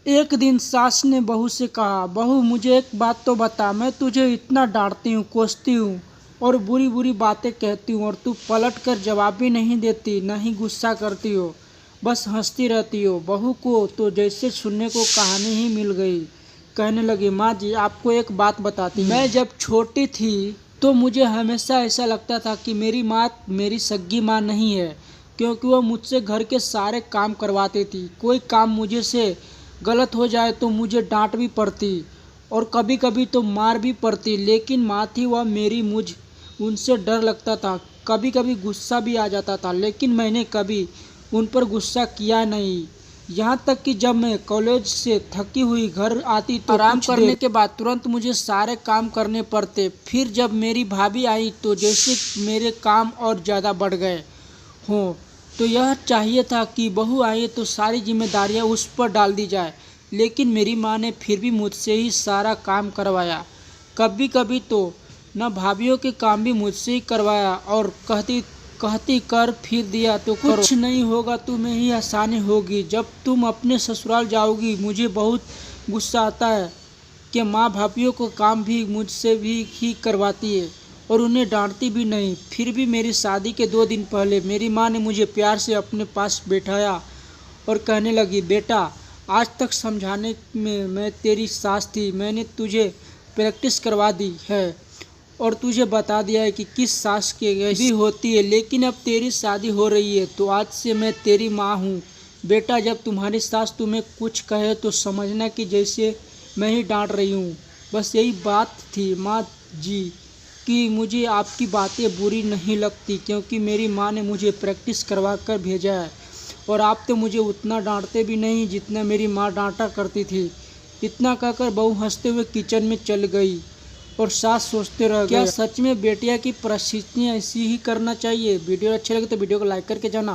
एक दिन सास ने बहू से कहा, बहू मुझे एक बात तो बता, मैं तुझे इतना डांटती हूँ, कोसती हूँ और बुरी बुरी बातें कहती हूँ और तू पलट कर जवाब भी नहीं देती, न ही गुस्सा करती हो, बस हंसती रहती हो। बहू को तो जैसे सुनने को कहानी ही मिल गई। कहने लगी, माँ जी आपको एक बात बताती हूँ। मैं जब छोटी थी तो मुझे हमेशा ऐसा लगता था कि मेरी माँ मेरी सगी माँ नहीं है, क्योंकि वह मुझसे घर के सारे काम करवाती थी। कोई काम मुझे से गलत हो जाए तो मुझे डांट भी पड़ती और कभी कभी तो मार भी पड़ती, लेकिन माँ थी वह मेरी, मुझ उनसे डर लगता था। कभी कभी गुस्सा भी आ जाता था, लेकिन मैंने कभी उन पर गुस्सा किया नहीं। यहाँ तक कि जब मैं कॉलेज से थकी हुई घर आती तो आराम करने के बाद तुरंत मुझे सारे काम करने पड़ते। फिर जब मेरी भाभी आई तो जैसे मेरे काम और ज़्यादा बढ़ गए हों। तो यह चाहिए था कि बहू आई तो सारी जिम्मेदारियां उस पर डाल दी जाए, लेकिन मेरी माँ ने फिर भी मुझसे ही सारा काम करवाया। कभी कभी तो न भाभीियों के काम भी मुझसे ही करवाया और कहती कर फिर दिया तो करो। कुछ नहीं होगा, तुम्हें ही आसानी होगी जब तुम अपने ससुराल जाओगी। मुझे बहुत गुस्सा आता है कि माँ भाभीियों को काम भी मुझसे भी ही करवाती है और उन्हें डांटती भी नहीं। फिर भी मेरी शादी के 2 दिन पहले मेरी माँ ने मुझे प्यार से अपने पास बैठाया और कहने लगी, बेटा आज तक समझाने में मैं तेरी सास थी, मैंने तुझे प्रैक्टिस करवा दी है और तुझे बता दिया है कि किस सास के कैसी होती है, लेकिन अब तेरी शादी हो रही है तो आज से मैं तेरी माँ हूँ। बेटा जब तुम्हारी सास तुम्हें कुछ कहे तो समझना कि जैसे मैं ही डांट रही हूँ। बस यही बात थी माँ जी कि मुझे आपकी बातें बुरी नहीं लगती, क्योंकि मेरी माँ ने मुझे प्रैक्टिस करवा कर भेजा है और आप तो मुझे उतना डांटते भी नहीं जितना मेरी माँ डांटा करती थी। इतना कहकर बहू हंसते हुए किचन में चल गई और सास सोचते रह गए, क्या सच में बेटिया की परिस्थितियाँ ऐसी ही करना चाहिए। वीडियो अच्छे लगे तो वीडियो को लाइक करके जाना।